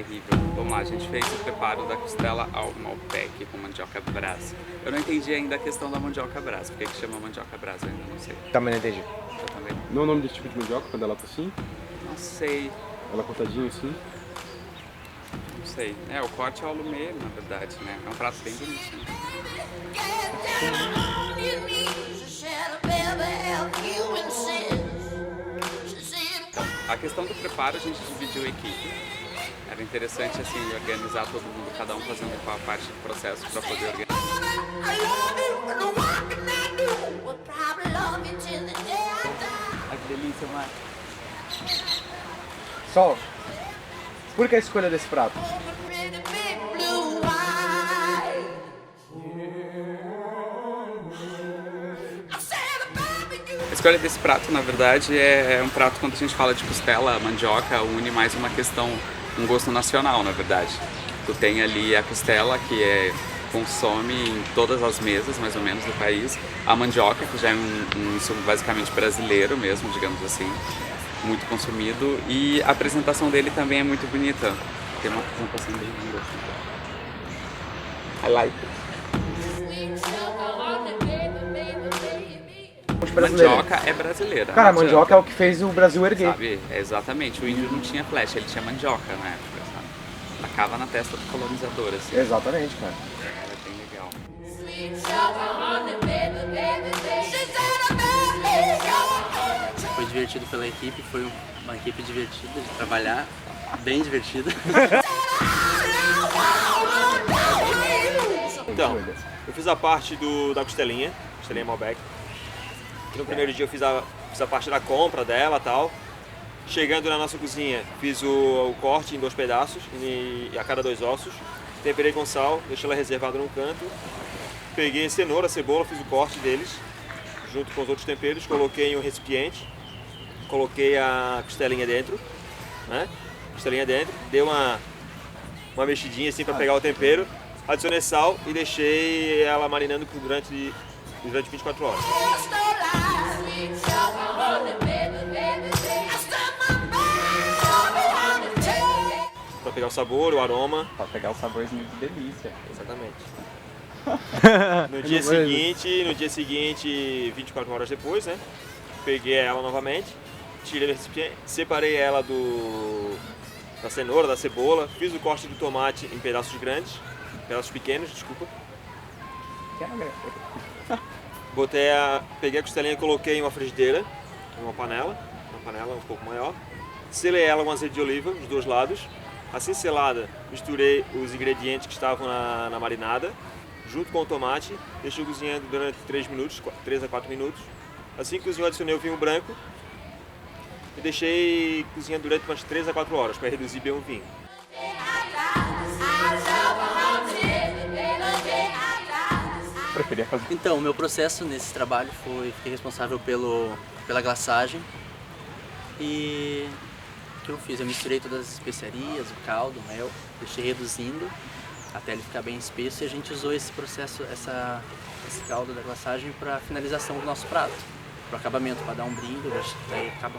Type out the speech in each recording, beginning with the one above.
terrível. Vamos lá, a gente fez o preparo da costela ao Malbec com mandioca brás. Eu não entendi ainda a questão da mandioca brás. Por que chama mandioca brás? Eu ainda não sei. Também não entendi. Eu também Não é o nome desse tipo de mandioca quando ela tá assim? não sei. Ela cortadinha assim? Não sei. O corte é ao lume, na verdade, né? É um prato bem bonitinho. A questão do preparo, a gente dividiu a equipe. Era interessante, assim, organizar todo mundo, cada um fazendo a parte do processo para poder organizar. Ai, que delícia, Marcos. Sol, por que a escolha desse prato? A escolha desse prato, na verdade, é um prato, quando a gente fala de costela, mandioca, une mais uma questão, um gosto nacional, na verdade. Tu tem ali a costela, que consome em todas as mesas, mais ou menos, do país. A mandioca, que já é um insumo basicamente brasileiro mesmo, digamos assim, muito consumido. E a apresentação dele também é muito bonita. Tem uma apresentação bem linda, assim. I like it. Mandioca é brasileira. Cara, a mandioca é o que fez o Brasil erguer. Sabe, exatamente. O índio não tinha flecha, ele tinha mandioca na época, sabe? Tacava na testa do colonizador, assim. Exatamente, cara. Era bem legal. Foi divertido pela equipe, foi uma equipe divertida de trabalhar, bem divertida. Então, eu fiz a parte da costelinha Malbec. No primeiro dia eu fiz a parte da compra dela e tal. Chegando na nossa cozinha, fiz o corte em 2 pedaços, a cada 2 ossos. Temperei com sal, deixei ela reservada num canto. Peguei cenoura, cebola, fiz o corte deles, junto com os outros temperos. Coloquei em um recipiente, coloquei a costelinha dentro, né? Costelinha dentro, dei uma mexidinha assim para pegar o tempero. Adicionei sal e deixei ela marinando durante 24 horas. Para pegar o sabor, o aroma. Pra pegar o saborzinho de delícia. Exatamente. No dia seguinte, 24 horas depois, né? Peguei ela novamente, tirei do recipiente, separei ela da cenoura, da cebola, fiz o corte do tomate em pedaços pequenos, desculpa. Peguei a costelinha e coloquei em uma frigideira, em uma panela um pouco maior. Selei ela com azeite de oliva, dos 2 lados. Assim selada, misturei os ingredientes que estavam na marinada, junto com o tomate, deixei cozinhando durante 3 a 4 minutos. Assim que cozinhou, adicionei o vinho branco e deixei cozinhando durante umas 3 a 4 horas, para reduzir bem o vinho. Preferia fazer. Então, o meu processo nesse trabalho fiquei responsável pela glaçagem. E o que eu fiz? Eu misturei todas as especiarias, o caldo, o mel, deixei reduzindo até ele ficar bem espesso e a gente usou esse processo, esse caldo da glaçagem para a finalização do nosso prato, para o acabamento, para dar um brilho, daí acaba.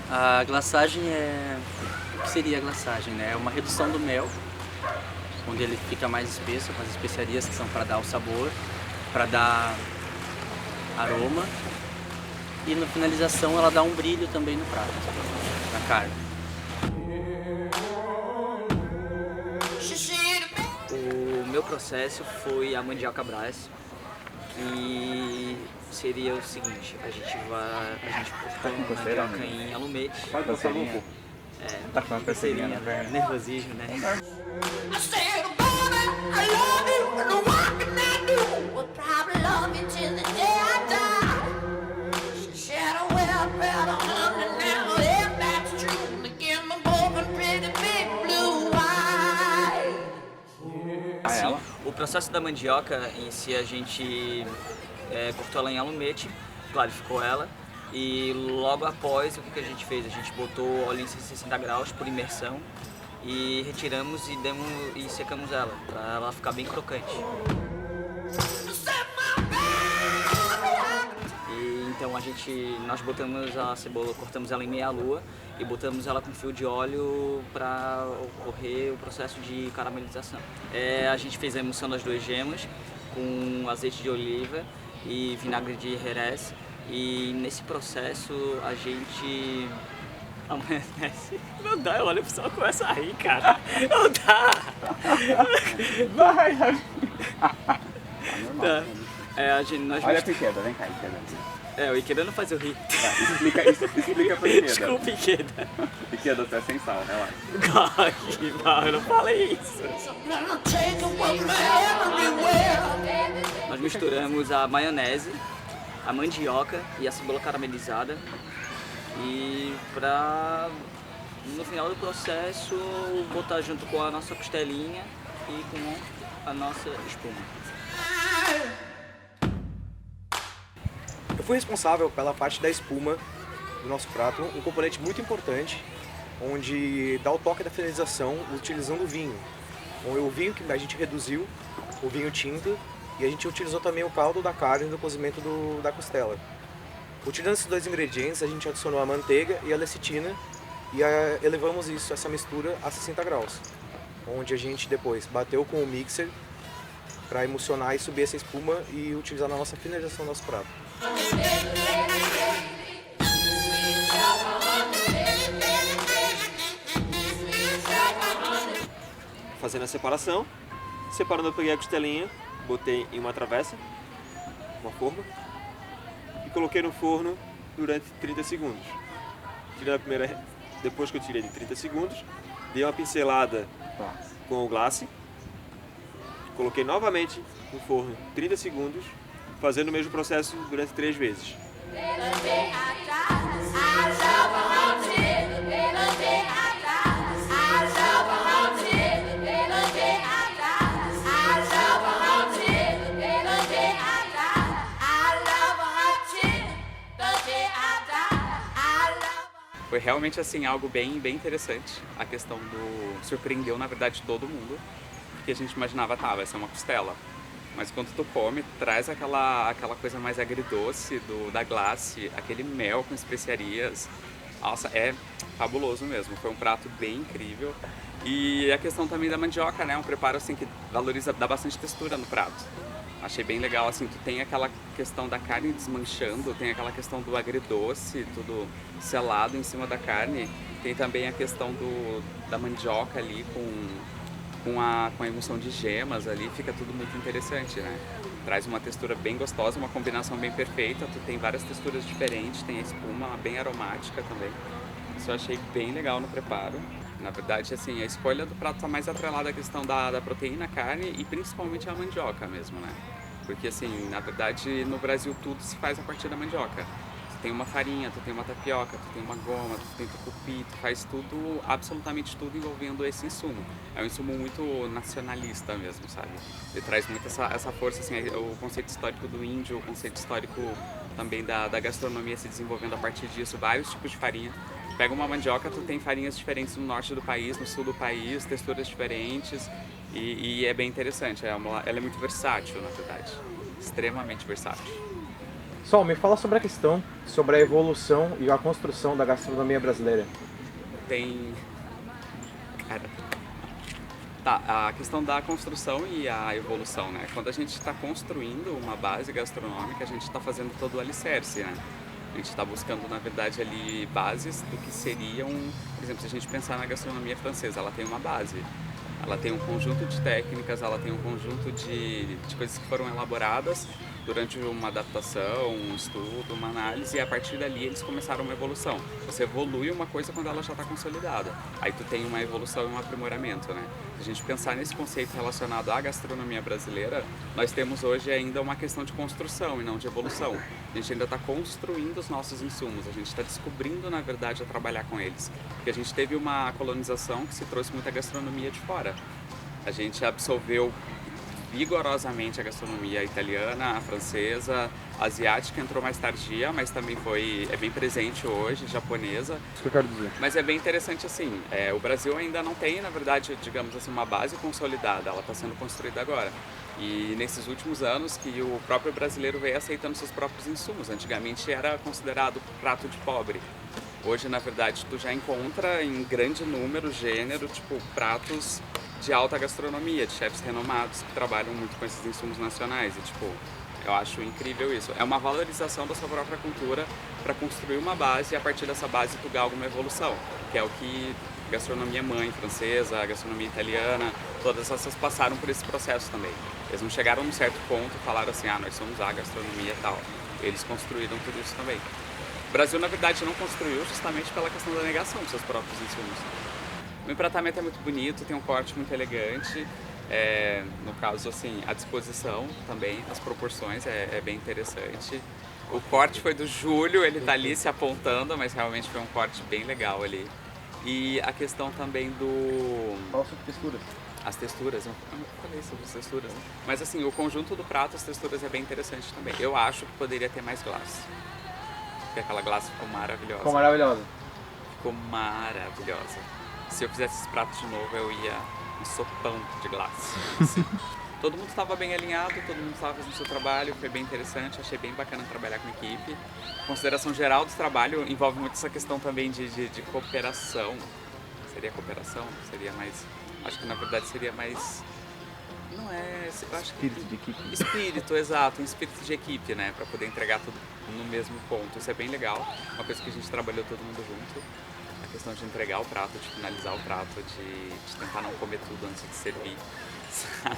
A glaçagem o que seria a glaçagem, né? É uma redução do mel, onde ele fica mais espesso, com as especiarias que são para dar o sabor, para dar aroma. E na finalização ela dá um brilho também no prato, na carne. O meu processo foi a mandioca brás, que seria o seguinte: a gente cortou a mandioca em alumete. Tá com uma coceirinha, né? Nervosismo, né? Assim, o processo da mandioca em si, a gente cortou ela em alumete, clarificou ela. E logo após, o que a gente fez? A gente botou óleo em 160 graus por imersão e retiramos e secamos ela, para ela ficar bem crocante. E então nós botamos a cebola, cortamos ela em meia lua e botamos ela com fio de óleo para ocorrer o processo de caramelização. A gente fez a emulsão das 2 gemas com azeite de oliva e vinagre de Jerez, e nesse processo a gente amanhece. Não dá, eu olho pro pessoal e começa a rir, cara. Não dá! Vai, Tá. Nós olha a Ikeda, vem cá, Ikeda. o Ikeda não faz eu rir. Explica pra Ikeda. Desculpa, Ikeda. Ikeda até sem sal, relaxa. Que mal, eu não falei isso. Nós misturamos a maionese, a mandioca e a cebola caramelizada, e no final do processo botar junto com a nossa costelinha e com a nossa espuma. Eu fui responsável pela parte da espuma do nosso prato, um componente muito importante, onde dá o toque da finalização utilizando o vinho. O vinho que a gente reduziu, o vinho tinto, e a gente utilizou também o caldo da carne do cozimento da costela. Utilizando esses 2 ingredientes, a gente adicionou a manteiga e a lecitina e elevamos essa mistura a 60 graus, onde a gente depois bateu com o mixer para emulsionar e subir essa espuma e utilizar na nossa finalização do nosso prato. Fazendo a separação, separando eu peguei a costelinha, botei em uma travessa, uma forma, e coloquei no forno durante 30 segundos. Depois que eu tirei de 30 segundos, dei uma pincelada com o glace, coloquei novamente no forno 30 segundos, fazendo o mesmo processo durante 3 vezes. Foi realmente assim algo bem interessante. A questão surpreendeu na verdade todo mundo, porque a gente imaginava, vai ser uma costela. Mas quando tu come, traz aquela coisa mais agridoce da glace, aquele mel com especiarias. Nossa, é fabuloso mesmo. Foi um prato bem incrível. E a questão também da mandioca, né? Um preparo assim que dá bastante textura no prato. Achei bem legal, assim, tu tem aquela questão da carne desmanchando, tem aquela questão do agridoce, tudo selado em cima da carne. Tem também a questão da mandioca ali com a emulsão de gemas ali, fica tudo muito interessante, né? Traz uma textura bem gostosa, uma combinação bem perfeita, tu tem várias texturas diferentes, tem a espuma bem aromática também. Isso eu achei bem legal no preparo. Na verdade, assim, a escolha do prato está mais atrelada à questão da proteína, carne e principalmente a mandioca mesmo, né? Porque, assim, na verdade, no Brasil tudo se faz a partir da mandioca. Tu tem uma farinha, tu tem uma tapioca, tu tem uma goma, tu tem tucupi, tu faz tudo, absolutamente tudo envolvendo esse insumo. É um insumo muito nacionalista mesmo, sabe? Ele traz muito essa força, assim, o conceito histórico do índio, o conceito histórico também da gastronomia se desenvolvendo a partir disso, vários tipos de farinha. Pega uma mandioca, tu tem farinhas diferentes no norte do país, no sul do país, texturas diferentes e é bem interessante. Ela é muito versátil, na verdade, extremamente versátil. Sol, me fala sobre a questão, sobre a evolução e a construção da gastronomia brasileira. A questão da construção e a evolução, né? Quando a gente está construindo uma base gastronômica, a gente está fazendo todo o alicerce, né? A gente está buscando, na verdade, ali bases do que seriam, por exemplo, se a gente pensar na gastronomia francesa, ela tem uma base, ela tem um conjunto de técnicas, ela tem um conjunto de coisas que foram elaboradas durante uma adaptação, um estudo, uma análise, e a partir dali eles começaram uma evolução. Você evolui uma coisa quando ela já está consolidada, aí tu tem uma evolução e um aprimoramento, né? Se a gente pensar nesse conceito relacionado à gastronomia brasileira, nós temos hoje ainda uma questão de construção e não de evolução. A gente ainda está construindo os nossos insumos, a gente está descobrindo, na verdade, a trabalhar com eles. Porque a gente teve uma colonização que se trouxe muita gastronomia de fora. A gente absorveu vigorosamente a gastronomia italiana, a francesa, A asiática entrou mais tardia, mas também é bem presente hoje, japonesa. Isso que eu quero dizer. Mas é bem interessante assim, o Brasil ainda não tem, na verdade, digamos assim, uma base consolidada, ela está sendo construída agora. E nesses últimos anos que o próprio brasileiro veio aceitando seus próprios insumos. Antigamente era considerado prato de pobre. Hoje, na verdade, tu já encontra em grande número, gênero, tipo, pratos de alta gastronomia, de chefes renomados que trabalham muito com esses insumos nacionais. E, tipo, eu acho incrível isso. É uma valorização da sua própria cultura para construir uma base e a partir dessa base tu galga uma evolução, que é o que a gastronomia mãe francesa, a gastronomia italiana, todas essas passaram por esse processo também. Eles não chegaram num certo ponto e falaram assim, nós somos a gastronomia e tal. Eles construíram tudo isso também. O Brasil, na verdade, não construiu justamente pela questão da negação dos seus próprios insumos. O empratamento é muito bonito, tem um corte muito elegante. No caso, assim, a disposição também, as proporções é bem interessante. O corte foi do Júlio, ele tá ali se apontando, mas realmente foi um corte bem legal ali. E a questão também do... Fala sobre texturas. As texturas, eu não falei sobre as texturas, né? Mas assim, o conjunto do prato, as texturas é bem interessante também. Eu acho que poderia ter mais glace. Porque aquela glace ficou maravilhosa. Ficou maravilhosa. Ficou maravilhosa. Se eu fizesse esse prato de novo, eu ia um sopão de glace. Assim. Todo mundo estava bem alinhado, todo mundo estava fazendo o seu trabalho, foi bem interessante, achei bem bacana trabalhar com a equipe. Consideração geral do trabalho envolve muito essa questão também de cooperação. Seria cooperação? Seria mais... Acho que na verdade seria mais... Não é... Eu acho que... Espírito de equipe. Espírito, exato, um espírito de equipe, né? Para poder entregar tudo no mesmo ponto. Isso é bem legal, uma coisa que a gente trabalhou todo mundo junto. A questão de entregar o prato, de finalizar o prato, de tentar não comer tudo antes de servir, sabe?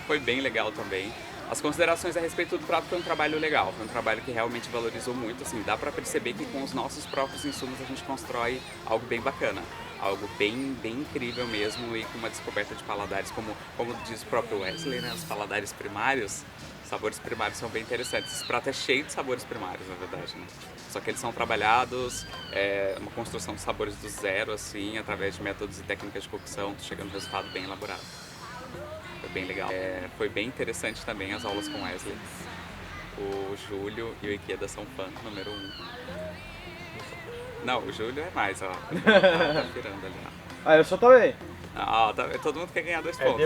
Foi bem legal também. As considerações a respeito do prato foi um trabalho legal, foi um trabalho que realmente valorizou muito, assim, dá pra perceber que com os nossos próprios insumos a gente constrói algo bem bacana, algo bem incrível mesmo e com uma descoberta de paladares, como diz o próprio Wesley, né, os paladares primários, os sabores primários são bem interessantes. Esse prato é cheio de sabores primários, na verdade, né? Só que eles são trabalhados, uma construção de sabores do zero, assim, através de métodos e técnicas de cocção, chegando a um resultado bem elaborado. Foi bem legal. Foi bem interessante também as aulas com Wesley. O Júlio e o Ikeda são fã número 1. Não, o Júlio é mais, ó. Tá tirando ali, ó. Eu só também. Todo mundo quer ganhar 2 pontos.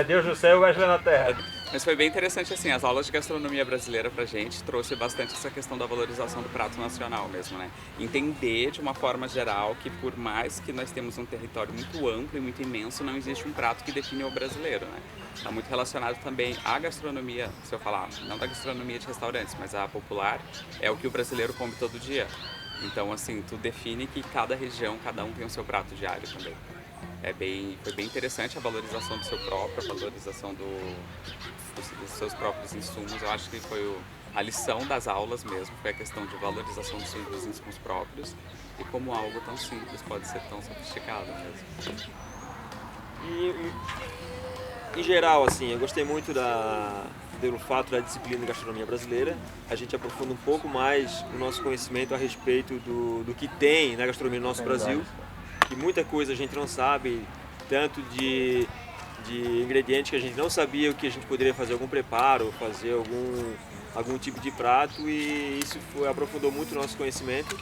Deus no céu e Wesley na terra. Mas foi bem interessante, assim, as aulas de gastronomia brasileira pra gente trouxe bastante essa questão da valorização do prato nacional mesmo, né? Entender de uma forma geral que por mais que nós temos um território muito amplo e muito imenso, não existe um prato que define o brasileiro, né? Está muito relacionado também à gastronomia, se eu falar, não da gastronomia de restaurantes, mas a popular, é o que o brasileiro come todo dia. Então, assim, tu define que cada região, cada um tem o seu prato diário também. Foi bem interessante a valorização do seu próprio, a valorização dos seus próprios insumos. Eu acho que foi a lição das aulas mesmo, foi a questão de valorização dos insumos próprios e como algo tão simples pode ser tão sofisticado mesmo. E, em geral, assim, eu gostei muito do fato da disciplina de gastronomia brasileira. A gente aprofunda um pouco mais o nosso conhecimento a respeito do que tem na gastronomia do nosso Brasil. Que muita coisa a gente não sabe, tanto de ingredientes que a gente não sabia o que a gente poderia fazer algum preparo, fazer algum tipo de prato, e isso aprofundou muito o nosso conhecimento.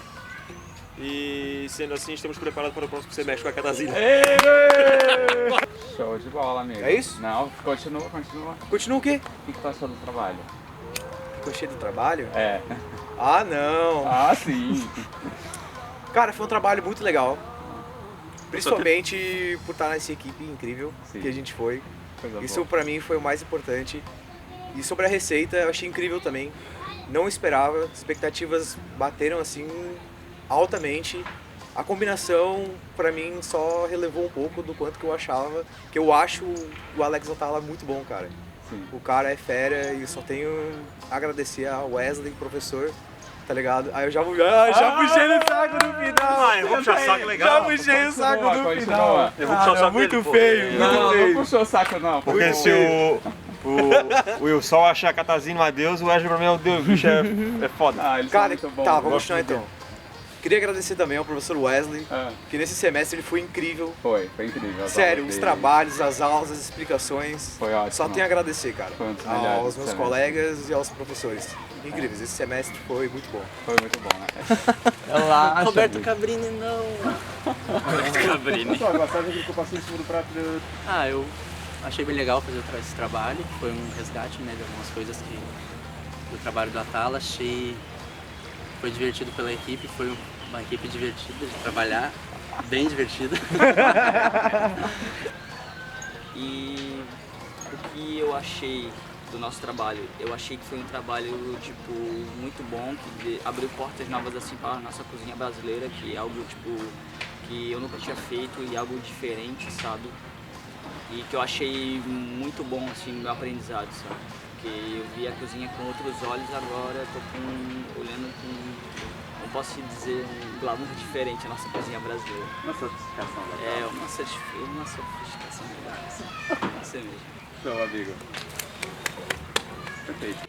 E sendo assim, estamos preparados para o próximo semestre com a Catazina. Show de bola, amigo. É isso? Não, continua. Continua o quê? O que tu achou do trabalho? Gostei do trabalho? É. Ah, não! Ah, sim! Cara, foi um trabalho muito legal. Principalmente por estar nessa equipe incrível que a gente foi. Isso pra mim foi o mais importante. E sobre a receita, eu achei incrível também. Não esperava, as expectativas bateram assim altamente. A combinação pra mim só relevou um pouco do quanto que eu achava. Que eu acho o Alex Atala muito bom, cara. Sim. O cara é fera e eu só tenho a agradecer ao Wesley, professor. Tá ligado? Aí eu já puxei no saco no final. Eu vou puxar saco legal. Já puxei o saco no final. Eu vou puxar o saco muito dele, feio, Não feio. puxou o saco não. Porque se o Wilson achar a Catazina um adeus, o Wesley pra mim é o Deus, bicho é foda. Ah, eles Cara, são muito bons. tá, vamos continuar então. Queria agradecer também ao professor Wesley, que nesse semestre ele foi incrível. Foi incrível. as Sério, aulas os dele. trabalhos, as aulas, as explicações. Foi ótimo. Só tenho a agradecer, cara. Foi um dos melhores Aos meus semestres. colegas e aos professores. Incríveis, esse semestre foi muito bom. Foi muito bom, né? Roberto Cabrini, não. Pessoal, a glaçagem que eu passei em cima do prato de... Ah, eu achei bem legal fazer esse trabalho. Foi um resgate, né, de algumas coisas do trabalho do Atala. Foi divertido pela equipe, foi uma equipe divertida de trabalhar, bem divertida. E o que eu achei do nosso trabalho? Eu achei que foi um trabalho, tipo, muito bom, que abriu portas novas, assim, para a nossa cozinha brasileira, que é algo, tipo, que eu nunca tinha feito e algo diferente, sabe? E que eu achei muito bom, assim, no meu aprendizado, sabe? Porque eu vi a cozinha com outros olhos, agora eu tô olhando com, não posso dizer, um glamour diferente a nossa cozinha brasileira. Uma sofisticação legal. É, uma sofisticação legal, assim. Isso mesmo. Show, amigo. Perfeito.